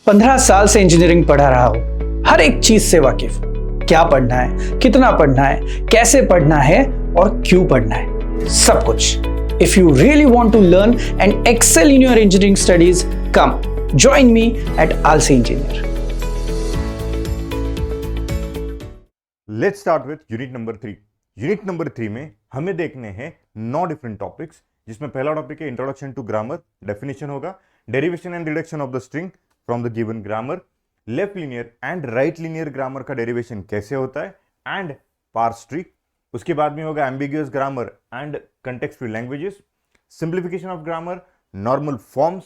15 साल से इंजीनियरिंग पढ़ा रहा हूं, हर एक चीज से वाकिफ हूं। क्या पढ़ना है, कितना पढ़ना है, कैसे पढ़ना है और क्यों पढ़ना है, सब कुछ। If you really want to learn and excel in your engineering studies, come join me at Aalsi engineer. Let's start with unit number 3। Unit number 3 में हमें देखने हैं 9 डिफरेंट टॉपिक्स, जिसमें पहला टॉपिक है इंट्रोडक्शन टू ग्रामर, डेफिनेशन होगा, derivation and reduction of the string from the given grammar, left linear and right linear grammar का derivation कैसे होता है एंड पार्स ट्री। उसके बाद में होगा ambiguous grammar and context free languages, simplification of grammar, normal forms,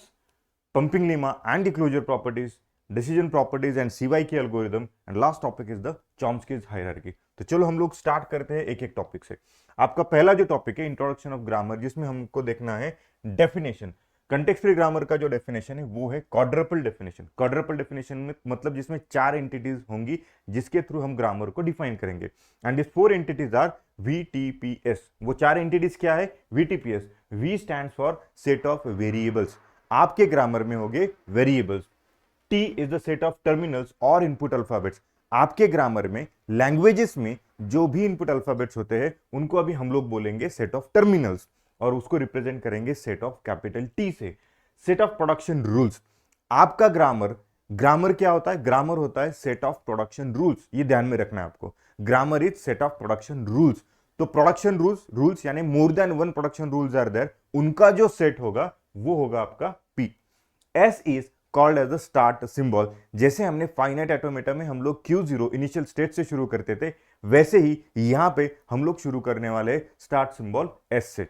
pumping lemma and closure properties, decision properties and CYK algorithm and last topic is the Chomsky's hierarchy. तो चलो हम लोग start करते हैं एक एक टॉपिक से। आपका पहला जो टॉपिक है इंट्रोडक्शन ऑफ ग्रामर, जिसमें हमको देखना है डेफिनेशन। कंटेक्स्ट फ्री ग्रामर का जो डेफिनेशन है वो है क्वाड्रपल डेफिनेशन। क्वाड्रपल डेफिनेशन में मतलब जिसमें 4 एंटिटीज होंगी जिसके थ्रू हम ग्रामर को डिफाइन करेंगे, and this 4 entities are VTPS। वो 4 एंटिटीज क्या है? VTPS, V stands for set of variables. आपके ग्रामर में होंगे variables. T is the set of terminals और इनपुट अल्फाबेट्स। आपके ग्रामर में लैंग्वेजेस में जो भी इनपुट अल्फाबेट्स होते हैं उनको अभी हम लोग बोलेंगे सेट ऑफ टर्मिनल्स, और उसको रिप्रेजेंट करेंगे सेट ऑफ कैपिटल T से। Set of production rules. आपका ग्रामर क्या होता है? ग्रामर होता है सेट ऑफ प्रोडक्शन रूल्स। ये ध्यान में रखना है आपको। Grammar is set of production rules. तो प्रोडक्शन रूल्स यानी more than 1 production rules are there, उनका जो सेट होगा वो होगा आपका P। S is called as the start symbol. जैसे हमने फाइनाइट ऑटोमेटा में हम लोग Q0 इनिशियल स्टेट से शुरू करते थे, वैसे ही यहां पे हम लोग शुरू करने वाले स्टार्ट सिंबल S से।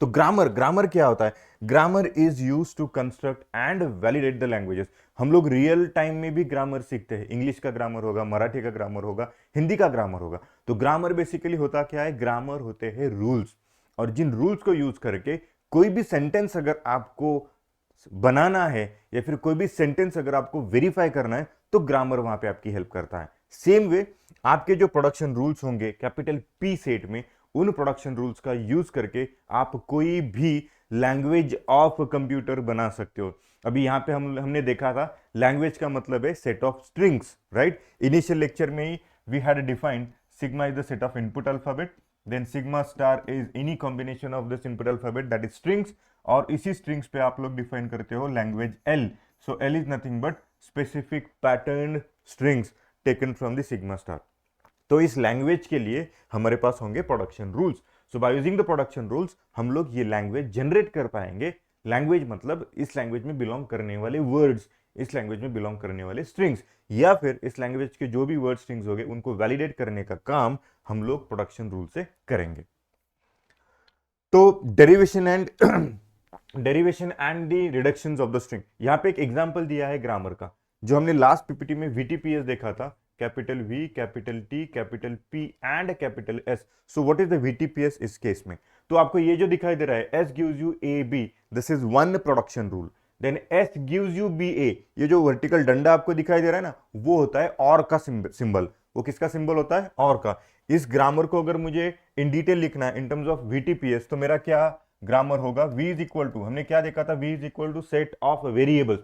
तो ग्रामर क्या होता है? Grammar is used to construct and validate the languages. हम लोग रियल टाइम में भी ग्रामर सीखते हैं। इंग्लिश का ग्रामर होगा, मराठी का ग्रामर होगा, हिंदी का ग्रामर होगा। तो ग्रामर बेसिकली होता क्या है? ग्रामर होते हैं रूल्स, और जिन रूल्स को यूज करके कोई भी सेंटेंस अगर आपको बनाना है या फिर कोई भी सेंटेंस अगर आपको वेरीफाई करना है तो ग्रामर वहां पे आपकी हेल्प करता है। सेम वे आपके जो प्रोडक्शन रूल्स होंगे कैपिटल P सेट में, उन प्रोडक्शन रूल्स का यूज करके आप कोई भी लैंग्वेज ऑफ कंप्यूटर बना सकते हो। अभी यहां पे हमने देखा था लैंग्वेज का मतलब है set of strings, right? Initial lecture में ही we had defined sigma is the set of input alphabet, then sigma star is any combination of this input alphabet that is strings, और इसी स्ट्रिंग्स पे आप लोग डिफाइन करते हो language L। So L is nothing but specific pattern strings taken from the sigma star. तो इस language के लिए हमारे पास होंगे production rules. So by using the production rules हम लोग ये लैंग्वेज जनरेट कर पाएंगे। लैंग्वेज मतलब इस लैंग्वेज में बिलोंग करने वाले वर्ड्स, इस लैंग्वेज में बिलोंग करने वाले स्ट्रिंग्स, या फिर इस लैंग्वेज के जो भी वर्ड स्ट्रिंग्स होंगे उनको वैलिडेट करने का काम हम लोग प्रोडक्शन रूल से करेंगे। तो derivation and the reductions of the string. यहां पे एक एग्जांपल दिया है ग्रामर का, जो हमने लास्ट पीपीटी में VTPS देखा था, capital V, capital T, capital P and capital S। So what is the VTPS इस केस में? तो आपको ये जो दिखाई दे रहा है S gives you AB, this is one production rule. Then S gives you BA, ये जो वर्टिकल डंडा आपको दिखाई दे रहा है ना, वो होता है और का सिंबल। वो किसका सिंबल होता है? और का। इस ग्रामर को अगर मुझे इन डिटेल लिखना है इन टर्म्स ऑफ VTPS, तो मेरा क्या ग्रामर होगा? V इज इक्वल टू, हमने क्या देखा था? V is equal to set of variables.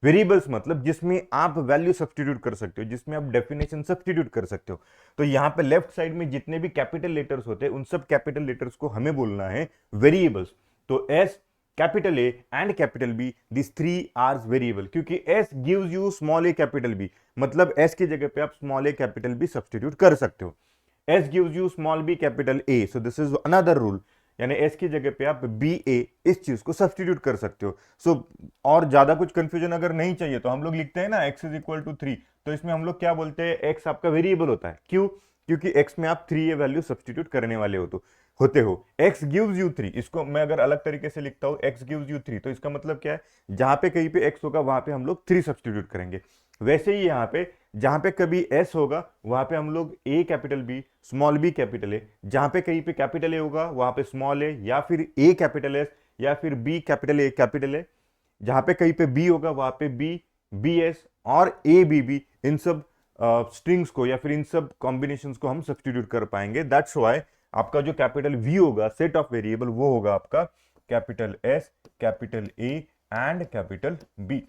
Variables मतलब जिसमें आप वैल्यू सब्स्टिट्यूट कर सकते हो, जिसमें आप डेफिनेशन सब्स्टिट्यूट कर सकते हो। तो यहां पे लेफ्ट साइड में जितने भी कैपिटल लेटर्स होते हैं उन सब कैपिटल लेटर्स को हमें बोलना है वेरिएबल्स। तो S, capital A and capital B, this 3 are variable, क्योंकि S gives you small a capital B, मतलब S की जगह पे आप small a capital B substitute कर सकते हो। S gives you small b capital A, so this is another rule, यानी S की जगह पे आप BA इस चीज को सब्स्टिट्यूट कर सकते हो। सो और ज्यादा कुछ कंफ्यूजन अगर नहीं चाहिए तो हम लोग लिखते हैं ना x इज इक्वल टू 3, तो इसमें हम लोग क्या बोलते हैं? x आपका वेरिएबल होता है। क्यों? क्योंकि x में आप 3 वैल्यू सब्स्टिट्यूट करने वाले होते हो। x गिव्स यू 3, इसको मैं अगर अलग तरीके से लिखता हूं x गिव्स यू 3, तो इसका मतलब क्या है? जहां पे कहीं पे x होगा वहां पे हम लोग 3 सब्स्टिट्यूट करेंगे। वैसे ही यहाँ पे जहां पे कभी S होगा वहां पे हम लोग A capital B, small b capital A, जहां पे कहीं पे कैपिटल A होगा वहां पे स्मॉल a, या फिर A कैपिटल S, या फिर B capital A capital A, जहां पे कहीं पे B होगा वहां पे B, BS और ABB, इन सब स्ट्रिंग्स को या फिर इन सब कॉम्बिनेशंस को हम सब्स्टिट्यूट कर पाएंगे। दैट्स व्हाई आपका जो कैपिटल V होगा सेट ऑफ वेरिएबल, वो होगा आपका capital S, capital A and capital B।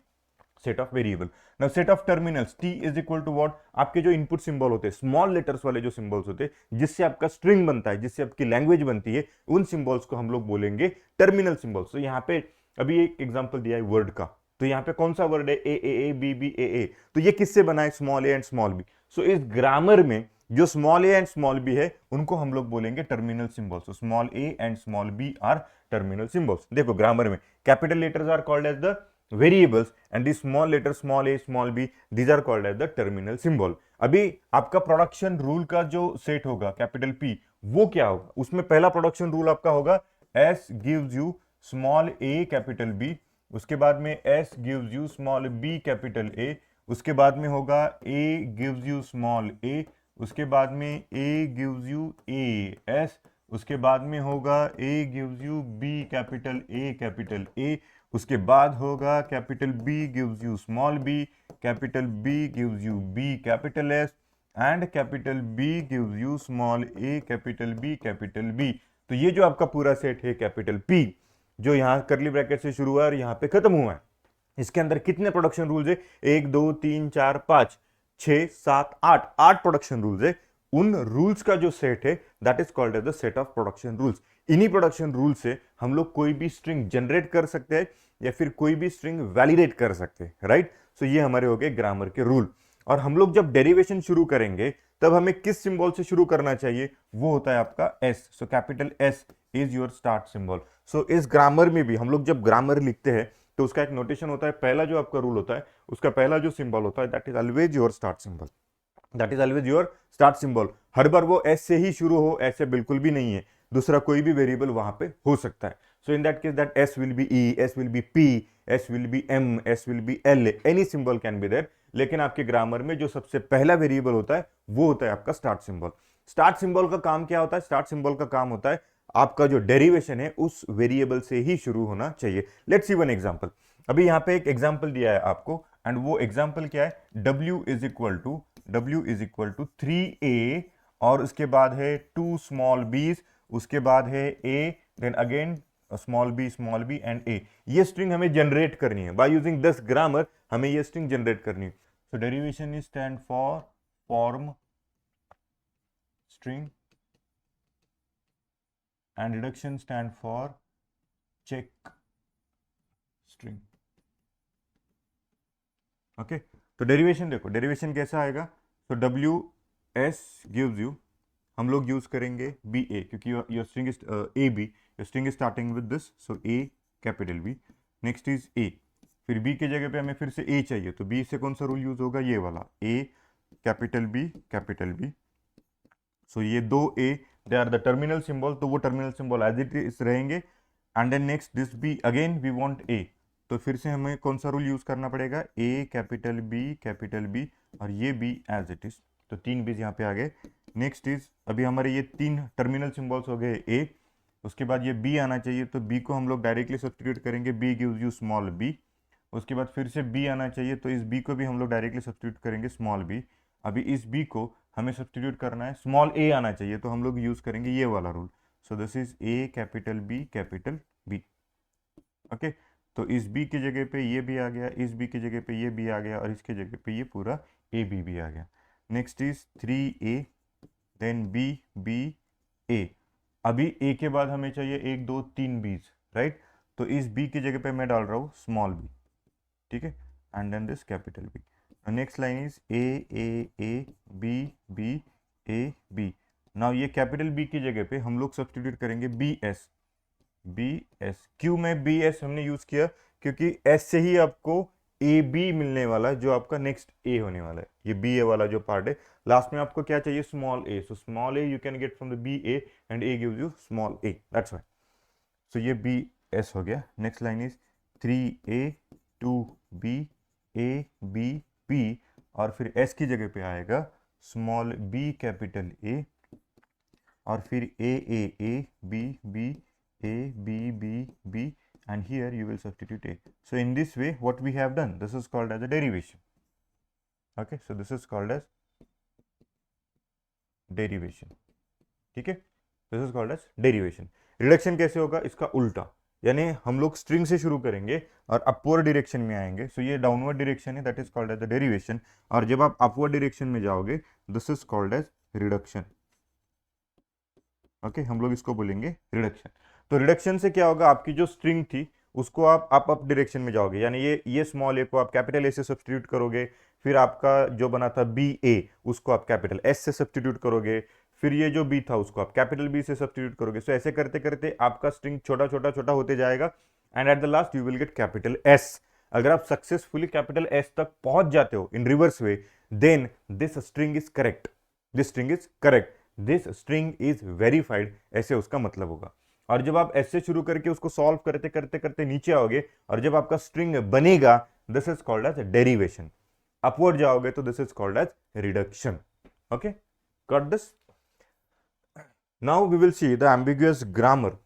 Set of variable. Now set of terminals, T is equal to what, आपके जो इनपुट सिंबल होते हैं, स्मॉल लेटर्स वाले जो सिंबल्स होते हैं, जिससे आपका स्ट्रिंग बनता है, जिससे आपकी लैंग्वेज बनती है, उन सिंबल्स को हम लोग बोलेंगे टर्मिनल सिंबल्स। तो यहाँ पे अभी एक एग्जांपल दिया है वर्ड का, तो यहाँ पे कौन सा वर्ड है, ए बी बी ए, तो ये किससे बना है, small a and small b. So इस ग्रामर में जो small a and small b है उनको हम लोग बोलेंगे terminal symbols. Small a and small b are terminal symbols. देखो ग्रामर में capital letters are called as the variables and the small letter small a small b these are called as the terminal symbol. अभी आपका production rule का जो सेट होगा capital P, वो क्या होगा, उसमें पहला प्रोडक्शन रूल आपका होगा S gives you small A capital B, उसके बाद में S gives you small B capital A, उसके बाद में होगा A gives you small A, उसके बाद में A gives you A S, उसके बाद में होगा A gives you B capital A, उसके बाद होगा capital B gives you small B, capital B gives you B capital S and capital B gives you small A capital B. तो ये जो आपका पूरा सेट है कैपिटल पी, जो यहाँ करली ब्रैकेट से शुरू हुआ और यहाँ पे खत्म हुआ है, इसके अंदर कितने प्रोडक्शन रूल्स है, 1 2 3 4 5 6 7 8 प्रोडक्शन रूल्स है। उन रूल्स का जो सेट है that is called as the set of production rules. इन्हीं प्रोडक्शन रूल से हम लोग कोई भी स्ट्रिंग जनरेट कर सकते हैं या फिर कोई भी स्ट्रिंग वैलिडेट कर सकते हैं, राइट। सो ये हमारे हो गए ग्रामर के रूल। और हम लोग जब डेरिवेशन शुरू करेंगे तब हमें किस सिंबल से शुरू करना चाहिए, वो होता है आपका S. So capital S is your start symbol. So इस ग्रामर में भी हम लोग जब ग्रामर लिखते हैं तो उसका एक नोटेशन होता है, पहला जो आपका रूल होता है उसका पहला जो सिंबल होता है that is always your start symbol, that is always your start symbol. हर बार वो एस से ही शुरू हो ऐसे बिल्कुल भी नहीं है, दूसरा कोई भी वेरिएबल वहां पे हो सकता है। So in that case that S will be E, S will be P, S will be M, S will be L, any symbol can be there. लेकिन आपके ग्रामर में जो सबसे पहला वेरिएबल होता है वो होता है आपका स्टार्ट सिंबल। स्टार्ट सिंबल का काम क्या होता है, स्टार्ट सिंबल का काम होता है आपका जो डेरिवेशन है उस वेरिएबल से ही शुरू होना चाहिए। Let's see one example. अभी यहाँ पे एक एग्जांपल दिया है आपको एंड वो एग्जांपल क्या है, w is equal to 3a और उसके बाद है 2 स्मॉल बीज, उसके बाद है a, then again small B and a। ये स्ट्रिंग हमें जनरेट करनी है बाय यूजिंग दिस ग्रामर, हमें ये स्ट्रिंग जनरेट करनी है। So derivation is stand for form string and reduction stand for check string. Okay, तो डेरिवेशन देखो, डेरिवेशन कैसा आएगा, तो डब्ल्यू एस गिव्स यू, हम लोग यूज करेंगे बी ए क्योंकि your string is A B, your string is starting with this, so A capital B, next is A, फिर बी की जगह पे हमें फिर से ए चाहिए तो बी से कौन सा रूल यूज होगा, ये वाला ए कैपिटल बी। सो ये दो a they are the terminal symbol, तो वो terminal symbol as it is रहेंगे। And then next this b again we want a, तो फिर से हमें कौन सा रूल यूज करना पड़ेगा, ए कैपिटल बी और ये बी एज इट इज, तो 3 बीज यहाँ पे आ गए। नेक्स्ट इज अभी हमारे ये 3 टर्मिनल सिंबल्स हो गए ए, उसके बाद ये बी आना चाहिए तो बी को हम लोग डायरेक्टली सब्स्टिट्यूट करेंगे, B gives you small B, उसके बाद फिर से बी आना चाहिए तो इस बी को भी हम लोग डायरेक्टली सब्स्टिट्यूट करेंगे स्मॉल बी। अभी इस बी को हमें सब्स्टिट्यूट करना है, स्मॉल ए आना चाहिए तो हम लोग यूज करेंगे ये वाला rule, so this is A capital B. Okay, तो इस बी की जगह पे ये भी आ गया, इस बी की जगह पे ये भी आ गया और इसके जगह पे ये पूरा ए बी भी आ गया। Next is 3a then b a. अभी ए के बाद हमें चाहिए 1 2 3 बीज, राइट, तो इस बी की जगह पे मैं डाल रहा हूँ स्मॉल बी, ठीक है, and then this capital B. Next line is A B A. Now ये कैपिटल बी की जगह पे हम लोग सब्स्टिट्यूट करेंगे बी एस। क्यों में बी एस हमने यूज किया, क्योंकि एस से ही आपको ए बी मिलने वाला है जो आपका नेक्स्ट ए होने वाला है, ये बी ए वाला जो पार्ट है, लास्ट में आपको क्या चाहिए, small a, so small a you can get from the B a and a gives you small a, that's why. So ये बी एस हो गया। Next line is 3a 2b a b और फिर S की जगह पे आएगा small B capital A और फिर A B B and here you will substitute a. So in this way what we have done, this is called as a derivation. Okay, so this is called as derivation. ठीक है, this is called as derivation. Reduction कैसे होगा, इसका उल्टा, यानी हम लोग string से शुरू करेंगे और अपवर्ड डायरेक्शन में आएंगे, सो ये डाउनवर्ड डायरेक्शन है, that is called as the derivation. और जब आप अपवर्ड डायरेक्शन में जाओगे, this is called as reduction. Okay, हम लोग इसको बोलेंगे रिडक्शन। तो रिडक्शन से क्या होगा, आपकी जो स्ट्रिंग थी उसको आप अप डायरेक्शन में जाओगे, यानी ये स्मॉल ए को आप कैपिटल ए से सब्सटीट्यूट करोगे, फिर आपका जो बना था बी ए उसको आप कैपिटल एस से सब्सटीट्यूट करोगे, फिर ये जो बी था उसको आप कैपिटल बी से सब्सटीट्यूट करोगे। सो ऐसे करते करते आपका स्ट्रिंग छोटा छोटा छोटा होते जाएगा and at the last you will get capital S. अगर आप सक्सेसफुली कैपिटल एस तक पहुंच जाते हो in reverse way, then this string is correct, this string is correct, this string is verified, ऐसे उसका मतलब होगा। और जब आप ऐसे शुरू करके उसको सॉल्व करते करते करते नीचे आओगे और जब आपका स्ट्रिंग बनेगा, this is called as derivation. Upward जाओगे तो this is called as reduction. Okay, got this? Now we will see the ambiguous grammar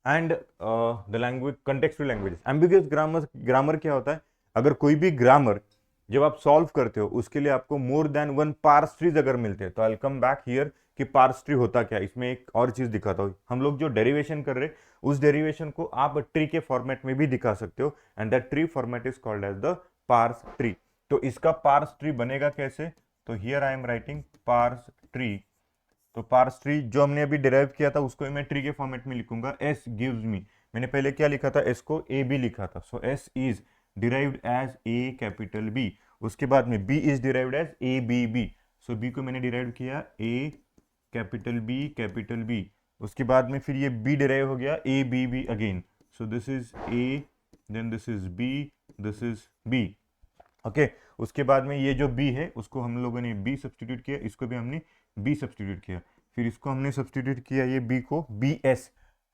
and the language, contextual languages. Ambiguous grammar, grammar क्या होता है? अगर कोई भी ग्रामर जब आप सॉल्व करते हो उसके लिए आपको more than one parse trees अगर मिलते हैं, तो I will come back here कि पार्स ट्री होता क्या है। इसमें एक और चीज दिखाता हूँ, हम लोग जो डेरिवेशन कर रहे हैं उस डेरिवेशन को आप ट्री के फॉर्मेट में भी दिखा सकते हो and that tree format is called as the parse tree. तो इसका पार्स ट्री बनेगा कैसे? तो here I am writing parse tree. तो पार्स ट्री जो हमने अभी डिराइव किया था उसको मैं ट्री के फॉर्मेट में लिखूंगा, एस गिव्स मी, मैंने पहले क्या लिखा था, एस को ए बी लिखा था, so S is derived as a capital B. उसके बाद में B is derived as a B b, so B को मैंने डिराइव किया a capital B capital B. उसके बाद में फिर ये बी डिराइव हो गया a B b again, so this is a, then this is b, this is b. Okay, उसके बाद में ये जो b है उसको हम लोगों ने b सब्सटीट्यूट किया, इसको भी हमने b सब्सटीट्यूट किया, फिर इसको हमने सब्सटीट्यूट किया ये b को bs,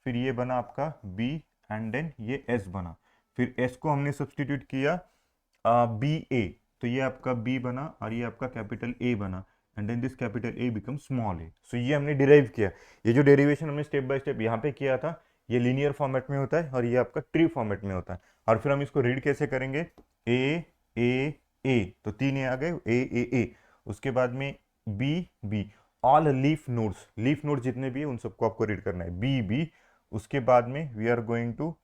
फिर ये बना आपका b एंड देन ये s बना, फिर s को हमने सब्सटीट्यूट किया ba, तो ये आपका b बना और ये आपका कैपिटल A बना and then this capital A become small a। So ये हमने डिराइव किया। ये जो डेरिवेशन हमने स्टेप बाय स्टेप यहाँ पे किया था, ये लीनियर फॉर्मेट में होता है और ये आपका ट्री फॉर्मेट में होता है। और फिर हम इसको रीड कैसे करेंगे, ए ए ए, तो तीन ए आ गए, ए ए ए। उसके बाद में B B, all leaf nodes जितने भी है उन सबको आपको रीड करना है, बी बी। उसके बाद में वी आर गोइंग टू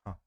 हाँ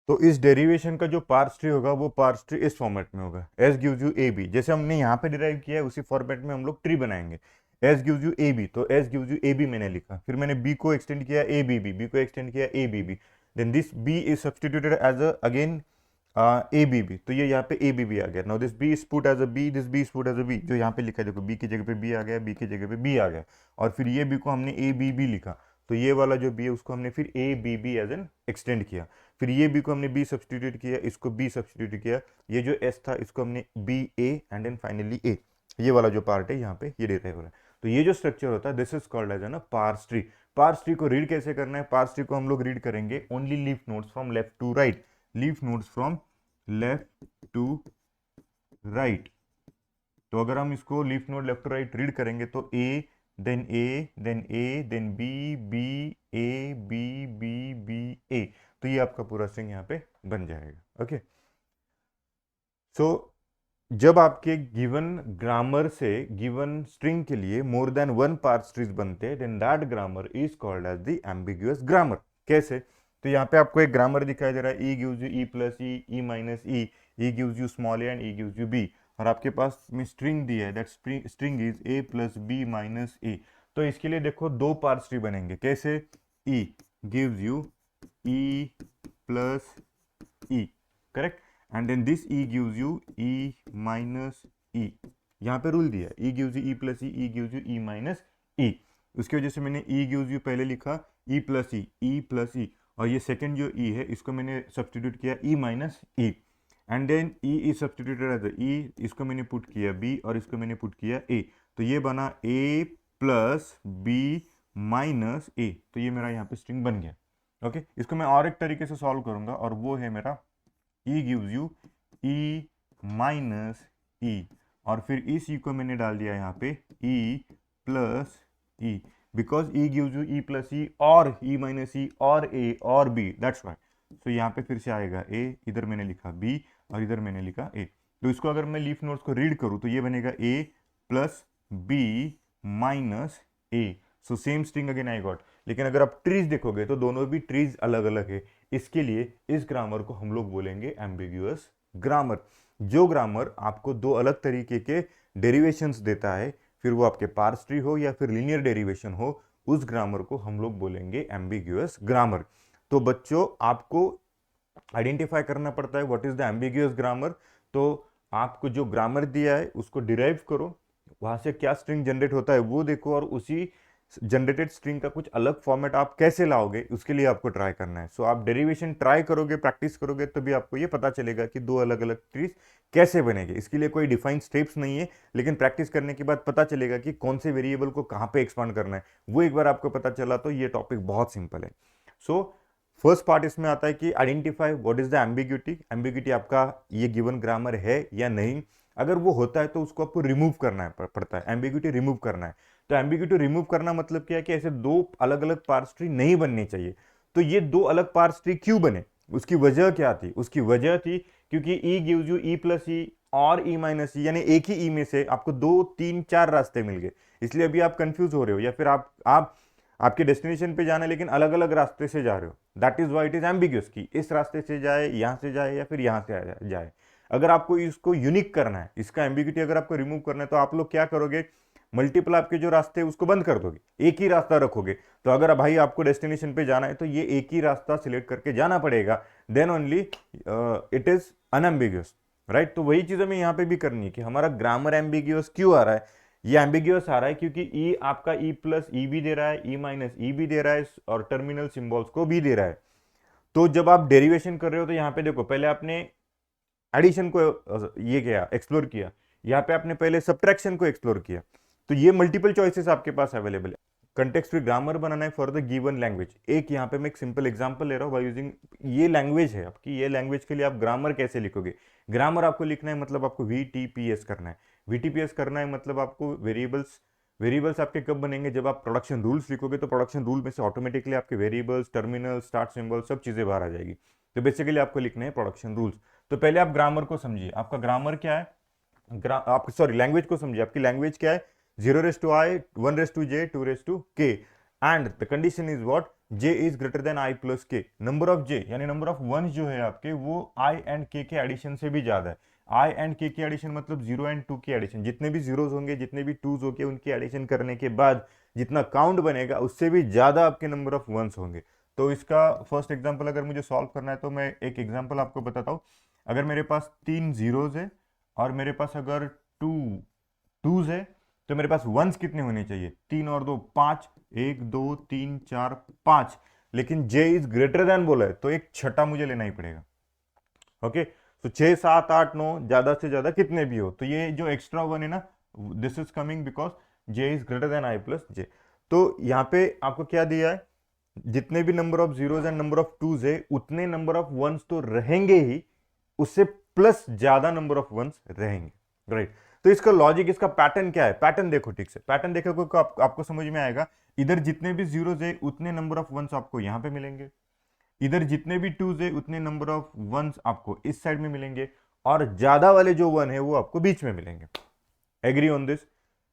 तो इस डेरिवेशन का जो पार्स ट्री होगा वो पार्स ट्री इस फॉर्मेट में होगा, S gives you A B, जैसे हमने यहाँ पे डिराइव किया है उसी फॉर्मेट में हम लोग ट्री बनाएंगे। S gives you A B, तो S gives you A b मैंने लिखा, फिर मैंने बी को एक्सटेंड किया ए बी बी, बी को एक्सटेंड किया a B b, then this B is substituted as again a B b, तो ये यहाँ पे ए बी बी आ गया। Now this B is put as a b, this B is put as a b, जो यहाँ पे लिखा है देखो, बी की जगह पे बी आ गया, बी की जगह पे बी आ गया, और फिर ये बी को हमने ए बी बी लिखा, तो ये वाला जो बी है उसको हमने फिर A B B as an extend किया, फिर ये बी को हमने बी सब्सटीट्यूट किया, इसको बी सब्सटीट्यूट किया, ये जो एस था इसको हमने b a and then finally a, ये वाला जो पार्ट है यहाँ पे ये डिराइव हो रहा है। तो ये जो स्ट्रक्चर होता है दिस इज कॉल्ड एज ना पार्स ट्री। पार्स ट्री को रीड कैसे करना है, पार्स ट्री को हम लोग रीड करेंगे only leaf nodes from left to right, leaf nodes from left to right. तो अगर हम इसको leaf node left to right read करेंगे तो a then a then a then b b a B b b a, तो ये आपका पूरा स्ट्रिंग यहाँ पे बन जाएगा। ओके, सो जब आपके गिवन ग्रामर से गिवन स्ट्रिंग के लिए more than one parse trees बनते हैं, then that grammar is called as the ambiguous grammar. कैसे? तो यहाँ पे आपको एक ग्रामर दिखाई दे रहा है, E gives you E plus E, E minus E, E gives you small a and E gives you b, और आपके पास में स्ट्रिंग दिया है, that string is a plus b minus a. तो इसके लिए देखो दो पार्स ट्री बनेंगे। कैसे? E gives you E plus E, correct, and then this e gives you e minus e। यहाँ पे रूल दिया है, e gives you e plus e, e gives you e minus e। उसकी वजह से मैंने e gives you पहले लिखा e plus e, और ये सेकंड जो e है इसको मैंने सब्सटीट्यूट किया e minus e, and then e is substituted as e, इसको मैंने पुट किया b और इसको मैंने पुट किया a, तो ये बना a plus b minus a। तो ये मेरा यहाँ पे स्ट्रिंग बन गया। ओके, इसको मैं और एक तरीके से सॉल्व करूंगा, और वो है मेरा e gives you e minus e, और फिर इस e को मैंने डाल दिया यहाँ पे e plus e, because e gives you e plus e और e माइनस e और a और b, दैट्स वाई। तो यहाँ पे फिर से आएगा a, इधर मैंने लिखा b और इधर मैंने लिखा a। तो इसको अगर मैं लीफ नोट्स को रीड करूँ तो ये बनेगा a plus b minus a। So same string again I got. लेकिन अगर आप ट्रीज देखोगे तो दोनों भी ट्रीज अलग अलग है, इसके लिए इस ग्रामर को हम लोग बोलेंगे एम्बिगुअस ग्रामर। जो ग्रामर आपको दो अलग तरीके के डेरिवेशंस देता है, फिर वो आपके पार्स ट्री हो या फिर लीनियर डेरिवेशन हो, उस ग्रामर को हम लोग बोलेंगे एम्बिगुअस ग्रामर। तो बच्चों, आपको आइडेंटिफाई करना पड़ता है what is the ambiguous grammar. तो आपको जो ग्रामर दिया है उसको डिराइव करो, वहां से क्या स्ट्रिंग जनरेट होता है वो देखो, और उसी जनरेटेड स्ट्रिंग का कुछ अलग फॉर्मेट आप कैसे लाओगे उसके लिए आपको ट्राई करना है। सो आप डेरिवेशन ट्राई करोगे, प्रैक्टिस करोगे, तभी आपको ये पता चलेगा कि दो अलग अलग ट्रीज कैसे बनेंगे। इसके लिए कोई डिफाइंड स्टेप्स नहीं है, लेकिन प्रैक्टिस करने के बाद पता चलेगा कि कौन से वेरिएबल को कहाँ पे एक्सपांड करना है। वो एक बार आपको पता चला तो ये टॉपिक बहुत सिंपल है। सो फर्स्ट पार्ट इसमें आता है कि identify what is the ambiguity. Ambiguity आपका ये गिवन ग्रामर है या नहीं, अगर वो होता है तो उसको आपको रिमूव करना है, पड़ता है एम्बिग्यूटी रिमूव करना है। तो एम्बिग्यूटी रिमूव करना मतलब क्या है कि ऐसे दो अलग अलग पार्स ट्री नहीं बननी चाहिए। तो ये दो अलग पार्स ट्री क्यों बने, उसकी वजह क्या थी? उसकी वजह थी क्योंकि e gives you e plus e और e माइनस e, यानी एक ही e में से आपको 2 3 4 रास्ते मिल गए, इसलिए अभी आप कंफ्यूज हो रहे हो, या फिर आप आपके डेस्टिनेशन पे जाना है लेकिन अलग अलग रास्ते से जा रहे हो। That is why it is ambiguous कि इस रास्ते से जाए, यहाँ से जाए, या फिर यहाँ से जाए। अगर आपको इसको यूनिक करना है, इसका एम्बिग्यूटी अगर आपको रिमूव करना है, तो आप लोग क्या करोगे? मल्टीपल आपके जो रास्ते हैं उसको बंद कर दोगे, एक ही रास्ता रखोगे। तो अगर भाई आपको डेस्टिनेशन पे जाना है तो ये एक ही रास्ता सिलेक्ट करके जाना पड़ेगा, then only it is unambiguous, right. तो वही चीज हमें यहाँ पे भी करनी है कि हमारा ग्रामर एम्बिग्यूअस क्यों आ रहा है। ये एम्बिग्यूअस आ रहा है क्योंकि ई आपका ई प्लस ई भी दे रहा है, ई माइनस ई भी दे रहा है, और टर्मिनल सिंबल्स को भी दे रहा है। तो जब आप डेरिवेशन कर रहे हो तो यहाँ पे देखो, पहले आपने एडिशन को ये किया, एक्सप्लोर किया, यहाँ पे आपने पहले सब्ट्रैक्शन को एक्सप्लोर किया। तो ये मल्टीपल चॉइसेस आपके पास अवेलेबल है। कंटेक्स्ट फ्री ग्रामर बनाना है फॉर द गिवन लैंग्वेज। एक यहाँ पे मैं एक सिंपल एग्जांपल ले रहा हूँ, बाय यूजिंग ये लैंग्वेज है आपकी, ये लैंग्वेज के लिए आप ग्रामर कैसे लिखोगे। ग्रामर आपको लिखना है मतलब आपको VTPS करना है। VTPS करना है मतलब आपको वेरिएबल्स आपके कब बनेंगे? जब आप प्रोडक्शन रूल्स लिखोगे, तो प्रोडक्शन रूल में से ऑटोमेटिकली आपके वेरिएबल्स, टर्मिनल, स्टार्ट सिंबल, सब चीजें बाहर आ जाएगी। तो बेसिकली आपको लिखना है प्रोडक्शन रूल्स। तो पहले आप ग्रामर को समझिए, आपका ग्रामर क्या है, आप सॉरी लैंग्वेज को समझिए, आपकी लैंग्वेज क्या है? 0 raised to I, 1 raised to J, 2 raised to K, and the condition is what? J is greater than I plus K। Number of J यानी नंबर ऑफ वंस जो है आपके, वो I and K के addition से भी ज्यादा है। I and K के एडिशन मतलब 0 and 2 के एडिशन, जितने भी जीरोस होंगे, जितने भी टूज होंगे, उनके एडिशन करने के बाद जितना काउंट बनेगा उससे भी ज्यादा आपके नंबर ऑफ वंस होंगे। तो इसका फर्स्ट एग्जाम्पल अगर मुझे सॉल्व करना है तो मैं एक एग्जाम्पल आपको बताता हूँ। अगर मेरे पास 3 जीरोज है और मेरे पास अगर 2 टूज है, तो मेरे पास वंस कितने होने चाहिए? 3 और 2 5, 1 2 3 4 5। लेकिन J इज ग्रेटर देन बोला है तो एक छठा मुझे लेना ही पड़ेगा। ओके, तो 6 7 8 9 ज्यादा से ज्यादा कितने भी हो, तो ये जो एक्स्ट्रा वन है ना, this is coming because J is greater then I plus J। तो यहाँ पे आपको क्या दिया है? जितने भी number of zeros and number of twos है, उतने नंबर ऑफ वंस तो रहेंगे ही, उससे प्लस ज्यादा नंबर ऑफ वंस रहेंगे, राइट। तो इसका लॉजिक, इसका पैटर्न क्या है? पैटर्न देखो ठीक से, पैटर्न देखो को आपको समझ में आएगा। इधर जितने भी जीरोज है उतने नंबर ऑफ वंस आपको यहाँ पे मिलेंगे, इधर जितने भी टूज है उतने नंबर ऑफ वंस आपको इस साइड में मिलेंगे, और ज्यादा वाले जो 1 है वो आपको बीच में मिलेंगे। Agree on this?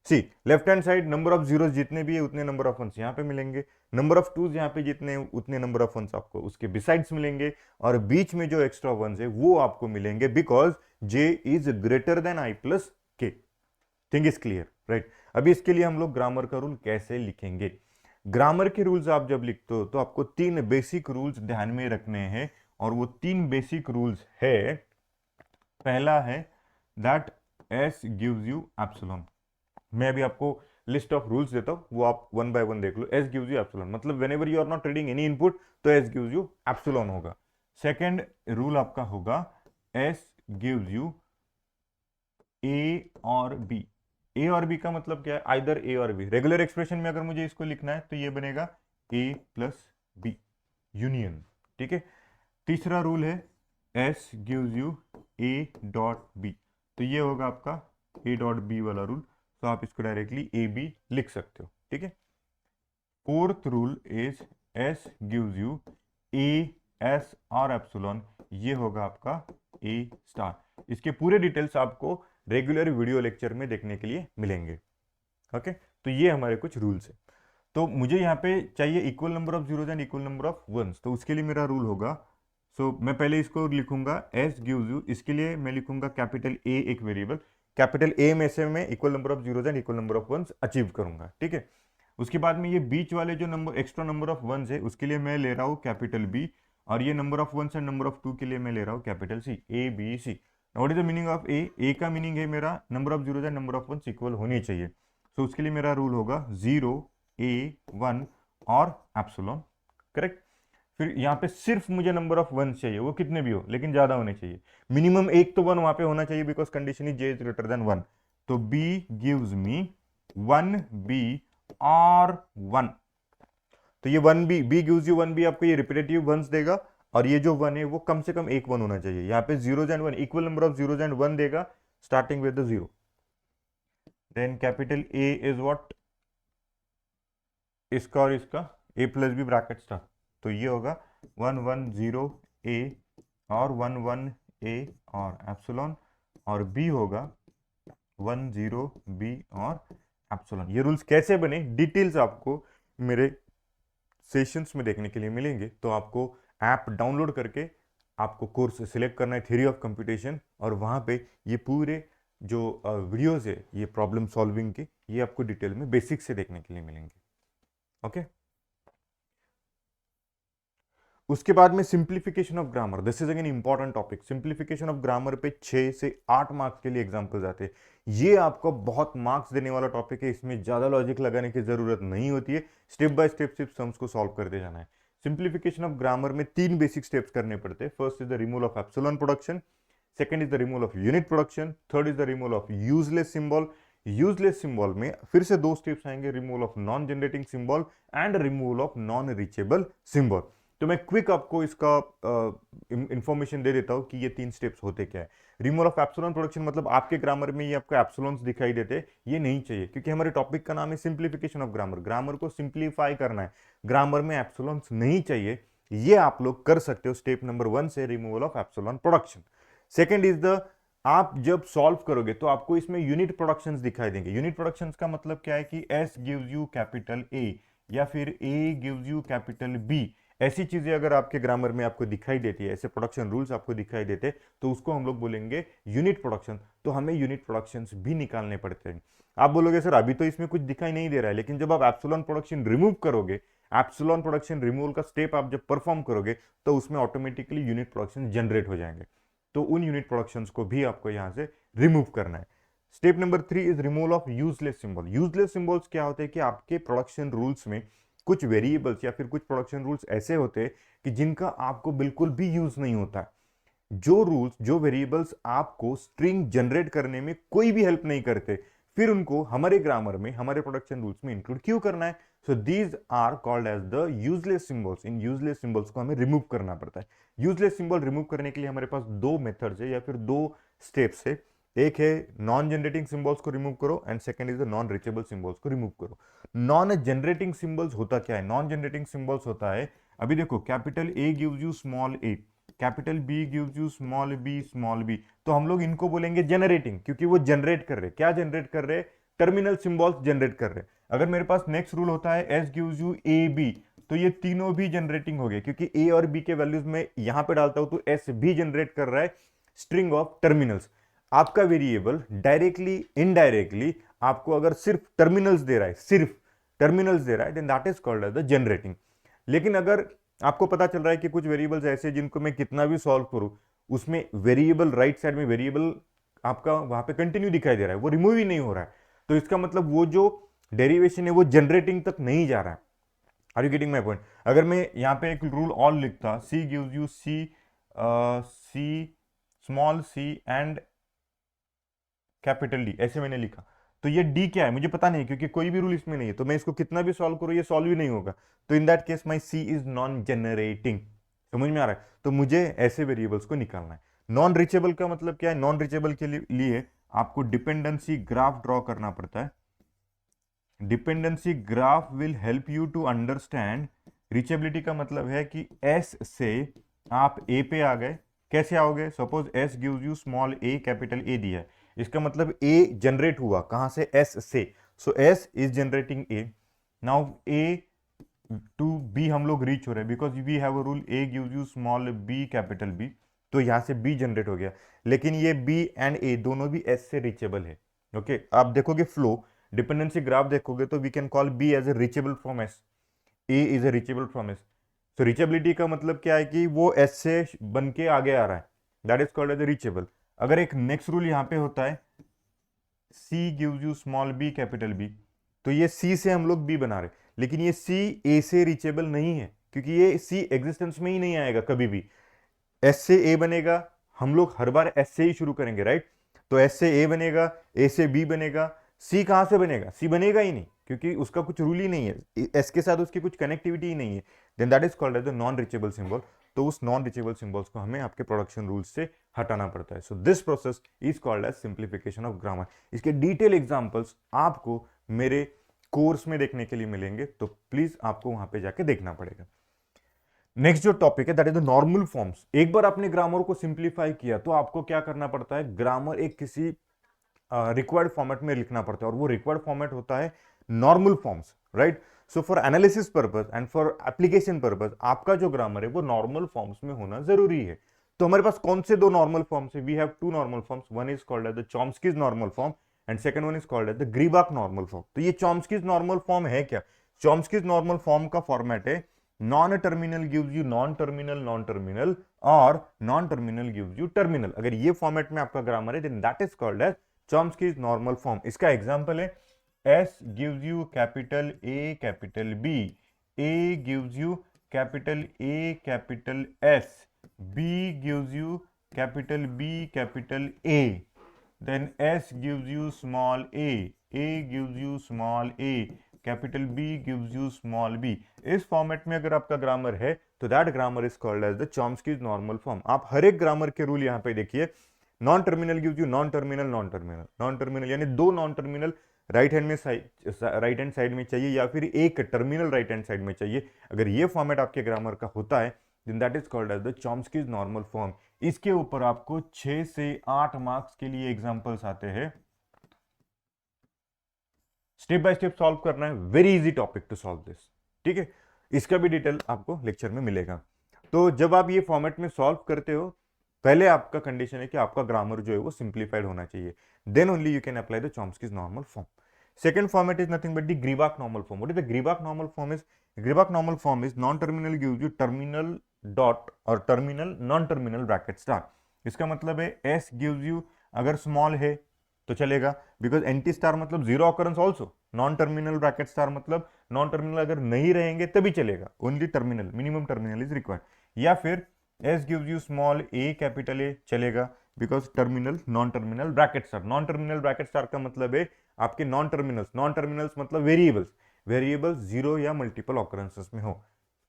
See left hand side number of zeros जितने भी है उतने नंबर ऑफ वंस यहाँ पे मिलेंगे, नंबर ऑफ टूज यहाँ पे जितने उतने नंबर ऑफ वंस आपको उसके बिसाइड्स मिलेंगे, और बीच में जो एक्स्ट्रा वंस है वो आपको मिलेंगे because J is greater than I plus K. Thing is clear, right? अभी इसके लिए हम लोग ग्रामर का रूल कैसे लिखेंगे? ग्रामर के रूल्स आप जब लिखते हो तो आपको 3 बेसिक रूल्स ध्यान में रखने हैं, और वो 3 बेसिक रूल्स है, पहला है that S gives you epsilon. मैं अभी आपको लिस्ट ऑफ रूल्स देता हूं, वो आप वन बाय वन देख लो। एस गिव्स यू एप्सिलॉन मतलब whenever you are not reading any input तो एस गिव्स यू एप्सिलॉन होगा। सेकंड रूल आपका होगा एस गिव्स यू ए और बी। ए और बी का मतलब क्या है? आइदर ए और बी। रेगुलर एक्सप्रेशन में अगर मुझे इसको लिखना है तो ये बनेगा ए प्लस बी यूनियन, ठीक है। तीसरा रूल है S gives you A dot B, तो ये होगा आपका ए डॉट बी वाला रूल, तो आप इसको डायरेक्टली ए बी लिख सकते हो, ठीक है। Fourth rule is S gives you A S और एप्सिलॉन, ये होगा आपका ए स्टार। इसके पूरे डिटेल्स आपको रेगुलर वीडियो लेक्चर में देखने के लिए मिलेंगे, ओके। तो ये हमारे कुछ रूल्स है। तो मुझे यहाँ पे चाहिए equal number of zeros and equal number of ones, तो उसके लिए मेरा रूल होगा, सो मैं पहले इसको लिखूंगा एस गिव्स यू, इसके लिए मैं लिखूंगा कैपिटल ए एक वेरिएबल, कैपिटल ए में से मैं equal number of zeros and equal number of ones achieve करूंगा, ठीक है। उसके बाद में ये बीच वाले जो number extra number of ones है उसके लिए मैं ले रहा हूँ कैपिटल बी, और ये number of ones and number of two के लिए मैं ले रहा हूँ capital C, A B C. What is the meaning of A? A का मीनिंग है मेरा number of zeros and number of ones equal होनी चाहिए, सो उसके लिए मेरा रूल होगा 0 ए 1 और एप्सिलॉन, करेक्ट। फिर यहाँ पे सिर्फ मुझे नंबर ऑफ वन चाहिए, वो कितने भी हो लेकिन ज्यादा होने चाहिए, मिनिमम एक तो वन वहां पे होना चाहिए because condition is J is greater then 1। तो बी गिव्स मी 1 बी और 1, तो ये 1 बी गिव्स यू 1 बी आपको ये रिपीटेटिव वंस देगा, और ये जो 1 है वो कम से कम एक 1 होना चाहिए। यहाँ पे zeros and 1 equal number of zeros and 1 देगा starting with the 0। Then capital A is what? इसका और इसका A plus B bracket star, तो ये होगा 1 1 0 ए और 1 1 ए और एप्सिलॉन, और बी होगा 1 0 बी और एप्सिलॉन। ये रूल्स कैसे बने डिटेल्स आपको मेरे सेशंस में देखने के लिए मिलेंगे, तो आपको ऐप डाउनलोड करके आपको कोर्स सिलेक्ट करना है थ्योरी ऑफ कंप्यूटेशन, और वहाँ पे ये पूरे जो वीडियोस है ये प्रॉब्लम सॉल्विंग के, ये आपको डिटेल में बेसिक से देखने के लिए मिलेंगे, ओके। उसके बाद में simplification of grammar, this is again important topic. Simplification of grammar पे 6 से 8 मार्क्स के लिए एग्जांपल्स आते हैं। ये आपको बहुत मार्क्स देने वाला टॉपिक है, इसमें ज्यादा लॉजिक लगाने की जरूरत नहीं होती है, स्टेप बाय स्टेप सिर्फ सम्स को सॉल्व करते जाना है। सिंप्लीफिकेशन ऑफ ग्रामर में 3 बेसिक स्टेप्स करने पड़ते हैं। First is the removal of epsilon production, second is the removal of unit production, third is the removal of useless symbol. Useless symbol में फिर से 2 स्टेप्स आएंगे, removal of non generating symbol and removal of non reachable symbol. तो मैं quick आपको इसका information दे देता हूं कि ये 3 स्टेप्स होते क्या है। रिमूवल ऑफ एप्सिलॉन प्रोडक्शन मतलब आपके ग्रामर में ये आपको एप्सिलॉन्स दिखाई देते, ये नहीं चाहिए, क्योंकि हमारे टॉपिक का नाम है सिंप्लीफिकेशन ऑफ ग्रामर। ग्रामर को सिंप्लीफाई करना है, ग्रामर में एप्सिलॉन्स नहीं चाहिए। ये आप लोग कर सकते हो स्टेप नंबर 1 से, removal of epsilon production. Second is the, आप जब सॉल्व करोगे तो आपको इसमें यूनिट प्रोडक्शंस दिखाई देंगे। यूनिट प्रोडक्शंस का मतलब क्या है कि S gives you capital A या फिर A gives you capital B, ऐसी चीजें अगर आपके ग्रामर में आपको दिखाई देती है, ऐसे प्रोडक्शन रूल्स आपको दिखाई देते, तो उसको हम लोग बोलेंगे यूनिट प्रोडक्शन। तो हमें यूनिट प्रोडक्शंस भी निकालने पड़ते हैं। आप बोलोगे सर अभी तो इसमें कुछ दिखाई नहीं दे रहा है, लेकिन जब आप एप्सिलॉन प्रोडक्शन रिमूव करोगे, एप्सिलॉन प्रोडक्शन रिमूवल का स्टेप आप जब परफॉर्म करोगे तो उसमें ऑटोमेटिकली यूनिट प्रोडक्शन जनरेट हो जाएंगे। तो उन यूनिट प्रोडक्शंस को भी आपको यहां से रिमूव करना है। Step number 3 is removal of useless symbol. Useless symbols क्या होते हैं कि आपके प्रोडक्शन रूल्स में कुछ वेरिएबल्स या फिर कुछ प्रोडक्शन रूल्स ऐसे होते हैं कि जिनका आपको बिल्कुल भी यूज नहीं होता। जो रूल्स, जो वेरिएबल्स आपको स्ट्रिंग जनरेट करने में कोई भी हेल्प नहीं करते, फिर उनको हमारे ग्रामर में, हमारे प्रोडक्शन रूल्स में इंक्लूड क्यों करना है? So these are called as the useless symbols. इन यूजलेस सिंबल्स को हमें रिमूव करना पड़ता है। यूजलेस सिंबल रिमूव करने के लिए हमारे पास 2 मेथड्स है या फिर 2 स्टेप्स है। एक है नॉन जनरेटिंग सिंबल्स को रिमूव करो and second is the non reachable symbols को रिमूव करो। नॉन जनरेटिंग सिंबल्स होता क्या है? नॉन जनरेटिंग सिंबल्स होता है, अभी देखो capital A gives you small A, capital B gives you small B, तो हम लोग इनको बोलेंगे जनरेटिंग, क्योंकि वो जनरेट कर रहे, क्या जनरेट कर रहे, टर्मिनल सिंबल्स जनरेट कर रहे। अगर मेरे पास नेक्स्ट रूल होता है S gives you A B, तो ये तीनों भी जनरेटिंग हो गए, क्योंकि ए और बी के वैल्यूज में यहां पे डालता हूं तो एस भी जनरेट कर रहा है स्ट्रिंग ऑफ टर्मिनल्स। आपका वेरिएबल डायरेक्टली इनडायरेक्टली आपको अगर सिर्फ टर्मिनल्स दे रहा है, सिर्फ टर्मिनल्स दे रहा है, then that is called as the generating. लेकिन अगर आपको पता चल रहा है कि कुछ वेरिएबल्स ऐसे जिनको मैं कितना भी सॉल्व करूं, उसमें वेरिएबल राइट साइड में वेरिएबल आपका वहां पे कंटिन्यू दिखाई दे रहा है, वो रिमूव ही नहीं हो रहा है, तो इसका मतलब वो जो डेरिवेशन है वो जनरेटिंग तक नहीं जा रहा है। Are you getting my point? अगर मैं यहाँ पे एक रूल और लिखता, C gives you C small c and capital D, ऐसे मैंने लिखा, तो ये डी क्या है मुझे पता नहीं, क्योंकि कोई भी रूल इसमें नहीं है, तो मैं इसको कितना भी सॉल्व करूं ये सॉल्व ही नहीं होगा, तो in that case my C is non generating. समझ में आ रहा है? तो मुझे ऐसे वेरिएबल्स को निकालना है। नॉन रीचेबल का मतलब क्या है? नॉन रीचेबल के लिए आपको डिपेंडेंसी ग्राफ ड्रॉ करना पड़ता है। Dependency graph will help you to understand. Reachability का मतलब है कि एस से आप ए पे आ गए, कैसे आओगे? Suppose S gives you small A capital ए दिया है, इसका मतलब ए जनरेट हुआ कहां से? एस से, so S is generating A. Now A to B हम लोग रीच हो रहे हैं, because we have a rule A gives you small B capital B, तो यहां से बी जनरेट हो गया, लेकिन ये बी एंड ए दोनों भी एस से रीचेबल है। ओके आप देखोगे फ्लो, डिपेंडेंसी ग्राफ देखोगे तो we can call B as A reachable from S, A is A reachable from S. तो रीचेबिलिटी का मतलब क्या है कि वो एस से बन के आगे आ रहा है, that is called as A reachable. अगर एक नेक्स्ट रूल यहाँ पे होता है C gives you small B capital B, तो ये सी से हम लोग बी बना रहे, लेकिन ये सी ए से रीचेबल नहीं है, क्योंकि ये सी एग्जिस्टेंस में ही नहीं आएगा कभी भी। एस से ए बनेगा, हम लोग हर बार एस से ही शुरू करेंगे, राइट? तो एस से ए बनेगा, ए से बी बनेगा, सी कहां से बनेगा? सी बनेगा ही नहीं, क्योंकि उसका कुछ रूल ही नहीं है, एस के साथ उसकी कुछ कनेक्टिविटी ही नहीं है, then that is called as the non reachable symbol. तो उस नॉन रीचेबल सिंबल्स को हमें आपके प्रोडक्शन रूल्स से हटाना पड़ता है। So this process is called as simplification of grammar. इसके डिटेल एग्जांपल्स आपको मेरे कोर्स में देखने के लिए मिलेंगे, तो प्लीज आपको वहां पे जाके देखना पड़ेगा। नेक्स्ट जो टॉपिक है that is the normal forms. एक बार आपने ग्रामर को सिंप्लीफाई किया तो आपको क्या करना पड़ता है? ग्रामर एक किसी रिक्वायर्ड फॉर्मेट में लिखना पड़ता है, और वो रिक्वायर्ड फॉर्मेट होता है normal forms, right? So for analysis purpose and for application purpose आपका जो ग्रामर है वो नॉर्मल फॉर्म्स में होना जरूरी है। तो हमारे पास कौन से दो नॉर्मल फॉर्म्स है? We have two normal forms, one is called as the Chomsky's normal form and second one is called as the Greibach normal form. तो ये चॉम्स्कीज नॉर्मल फॉर्म है क्या? चॉम्स्कीज नॉर्मल फॉर्म का format है non terminal gives you non terminal non terminal, और non terminal gives you terminal. अगर ये format में आपका ग्रामर है then that is called as चॉम्स्कीज normal form. इसका एग्जांपल है S gives you capital A capital B, A gives you capital A capital S, B gives you capital B capital A, then S gives you small a gives you small a, capital B gives you small b। इस format में अगर आपका grammar है तो that grammar is called as the Chomsky's normal form. आप हर एक grammar के रूल यहाँ पे देखिए, non terminal gives you non terminal non terminal non terminal, यानी दो non terminal right hand hand side में चाहिए, या फिर एक टर्मिनल राइट हैंड साइड में चाहिए। अगर ये फॉर्मेट आपके ग्रामर का होता है then that is called as the Chomsky's normal form. इसके ऊपर आपको 6 से 8 मार्क्स के लिए एग्जांपल्स आते हैं, स्टेप बाय स्टेप सॉल्व करना है, very easy topic to solve this, ठीक है? इसका भी डिटेल आपको लेक्चर में मिलेगा। तो जब आप ये फॉर्मेट में सॉल्व करते हो, पहले आपका कंडीशन है कि आपका ग्रामर जो है वो सिंप्लीफाइड होना चाहिए, then only you can apply the Chomsky's normal form. Second format is nothing but the Greibach normal form. What is the Greibach normal form? Is Greibach normal form is non terminal gives you terminal dot और terminal non terminal bracket star. इसका मतलब है S gives you, अगर small है तो चलेगा, because NT star मतलब zero occurrence also, non terminal bracket star मतलब नॉन टर्मिनल अगर नहीं रहेंगे तभी चलेगा, only terminal, minimum terminal is required. या फिर S gives you small A capital A चलेगा, because terminal non terminal bracket star. Non terminal bracket star का मतलब है आपके नॉन टर्मिनल्स मतलब वेरिएबल्स जीरो या मल्टीपल ऑकरेंसेस में हो।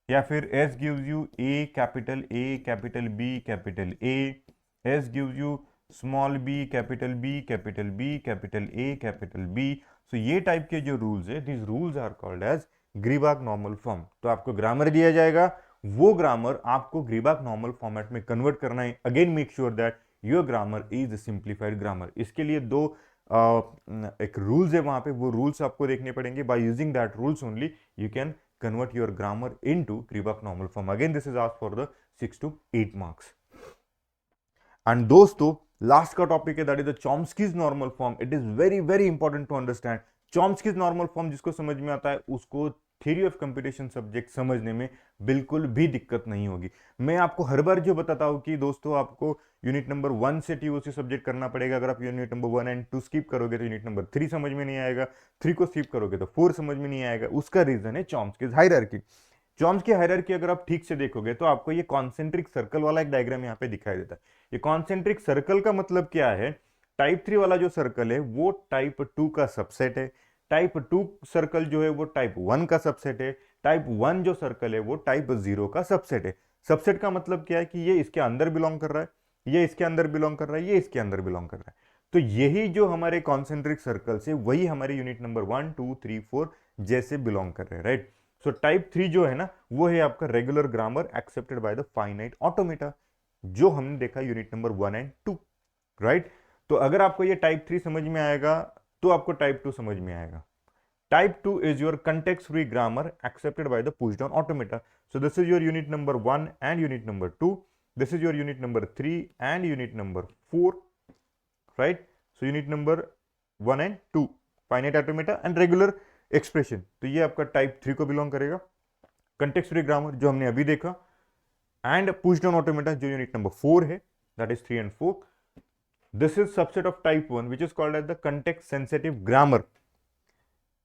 या फिर S gives you a capital B capital A, S gives you small B capital B capital B capital A capital B. So ये टाइप के जो रूल्स है, this rules are called as Greibach normal form. तो आपको grammar दिया जाएगा, वो grammar आपको ग्रीबाक नॉर्मल फॉर्मेट में कन्वर्ट करना है। Again make sure that your grammar is simplified grammar. इसके लिए दो एक रूल्स है वहां पे, वो रूल्स आपको देखने पड़ेंगे। By using that rules only you can convert your grammar into Gribak normal form. Again, this is asked for the 6 to 8 marks. And दोस्तों लास्ट का टॉपिक है that is the Chomsky's normal form. It is very very important to understand Chomsky's normal form. जिसको समझ में आता है उसको theory of computation subject समझने में बिल्कुल भी दिक्कत नहीं होगी। मैं आपको हर बार जो बताता हूं कि दोस्तों आपको यूनिट नंबर 1 से टीओसी सब्जेक्ट करना पड़ेगा। अगर आप यूनिट नंबर 1 एंड 2 स्किप करोगे तो यूनिट नंबर 3 समझ में नहीं आएगा, 3 को स्किप करोगे तो 4 समझ में नहीं आएगा। उसका रीजन है चॉम्स्कीज हायरार्की। चॉम्स्की हायरार्की अगर आप ठीक से देखोगे तो आपको ये कॉन्सेंट्रिक सर्कल वाला एक डायग्राम यहाँ पे दिखाई देता है। ये कॉन्सेंट्रिक सर्कल का मतलब क्या है? टाइप 3 वाला जो सर्कल है वो टाइप 2 का सबसेट है। टाइप 2 सर्कल जो है वो टाइप 1 का सबसेट है। टाइप 1 जो सर्कल है वो टाइप 0 का सबसेट है। सबसेट का मतलब क्या है कि ये इसके अंदर बिलोंग कर रहा है, ये इसके अंदर बिलोंग कर रहा है, ये इसके अंदर बिलोंग कर रहा है। तो यही जो हमारे कॉन्सेंट्रिक सर्कल्स है वही हमारे यूनिट नंबर 1 2 3 4 जैसे बिलोंग कर रहे हैं, राइट। सो टाइप 3 जो है ना वो है आपका regular grammar accepted by the finite automata, जो हमने देखा यूनिट नंबर 1 एंड 2, राइट। तो अगर आपको ये टाइप 3 समझ में आएगा तो आपको टाइप 2 समझ में आएगा। Type 2 is your context free grammar accepted by the push down automata. So this is your unit number 1 and unit number 2. This is your unit number 3 and unit number 4, right? So unit number 1 and 2 finite automata and regular expression. तो ये आपका type 3 को belong करेगा। Context free grammar जो हमने अभी देखा and push down automata जो यूनिट नंबर 4 है, that is 3 and 4। This is subset of type 1 which is called as the context sensitive grammar.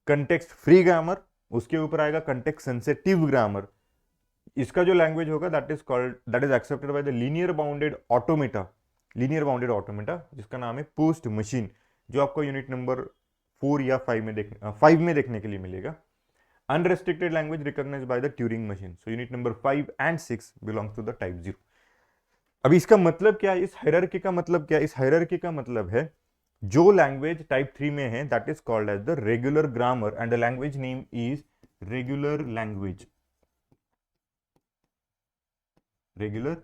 Context free grammar, उसके ऊपर आएगा कंटेक्स्ट सेंसिटिव ग्रामर। इसका जो लैंग्वेज होगा that is accepted by the linear bounded automata. Linear bounded automata जिसका नाम है post machine, जो आपको यूनिट नंबर 4 या 5 में देखने के लिए मिलेगा। Unrestricted language recognized by the Turing machine. So unit number 5 and 6 belongs to the type 0। अभी इसका मतलब क्या है? इस हायरार्की का मतलब क्या है? इस हायरार्की का मतलब है जो लैंग्वेज टाइप 3 में है that is called as the regular grammar and the language name is regular language. Regular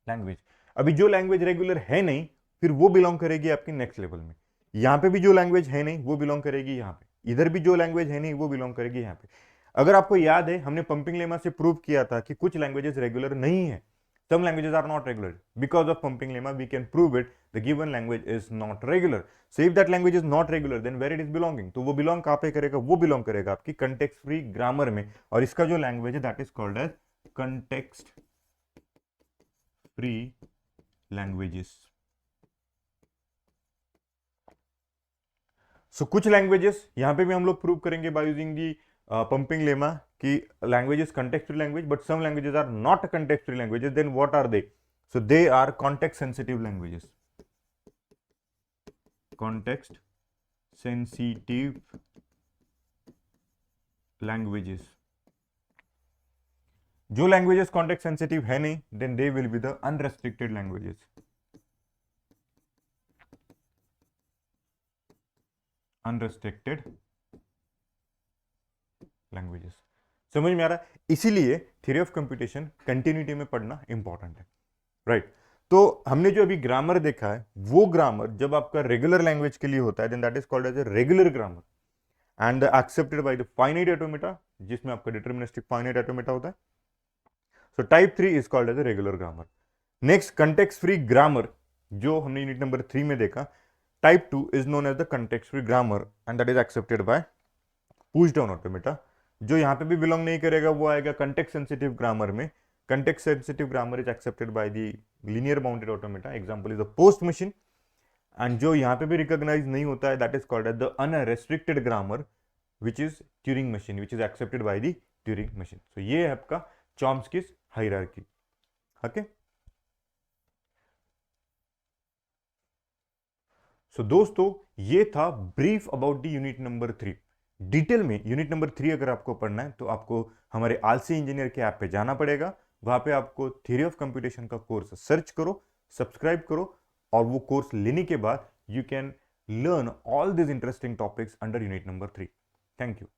language. अभी जो लैंग्वेज रेगुलर है नहीं फिर वो बिलोंग करेगी आपके नेक्स्ट लेवल में। यहां पे भी जो लैंग्वेज है नहीं वो बिलोंग करेगी यहाँ पे, इधर भी जो लैंग्वेज है नहीं वो बिलोंग करेगी यहाँ पे। अगर आपको याद है हमने पंपिंग लेमा से प्रूव किया था कि कुछ लैंग्वेजेस रेगुलर नहीं है। Some languages are not regular. Because of pumping lemma, we can prove it. The given language is not regular. So if that language is not regular, then where it is belonging? तो वो belong कहाँ पे करेगा? वो belong करेगा आपकी context free grammar में। और इसका जो language है that is called as context free languages. So कुछ languages यहाँ पे भी हम लोग prove करेंगे by using the pumping lemma कि language is context free language, but some languages are not context free languages. Then what are they? So they are context sensitive languages. Context sensitive languages. जो languages context sensitive है नहीं, then they will be the unrestricted languages. Unrestricted languages. समझ में आ रहा है? इसीलिए theory of computation continuity में पढ़ना इंपॉर्टेंट है, राइट। तो हमने जो अभी ग्रामर देखा है वो ग्रामर जब आपका रेगुलर लैंग्वेज के लिए होता है then that is called as a regular grammar and accepted by the finite automata, जिसमें आपका डिटरमिनिस्टिक फाइनाइट ऑटोमेटा होता है। So type 3 is called as a regular grammar. Next context free grammar जो हमने यूनिट नंबर 3 में देखा, type 2 is known as the context free grammar and that is accepted by push down automata. जो यहाँ पे भी बिलोंग नहीं करेगा वो आएगा कंटेक्स्ट सेंसिटिव ग्रामर में। Context sensitive grammar is accepted by the linear bounded automata, example is the post machine. And जो यहाँ पे भी रिकॉग्नाइज नहीं होता है that is called as the unrestricted grammar which is Turing machine, which is accepted by the Turing machine. So ये है आपका चॉम्स्कीज हायरार्की, ओके। सो दोस्तों ये था brief about the unit number 3। Detail में यूनिट नंबर 3 अगर आपको पढ़ना है तो आपको हमारे आलसी इंजीनियर के ऐप पे जाना पड़ेगा। वहां पे आपको थ्योरी ऑफ कंप्यूटेशन का कोर्स सर्च करो, सब्सक्राइब करो और वो कोर्स लेने के बाद you can learn all this interesting topics under unit number 3। Thank you.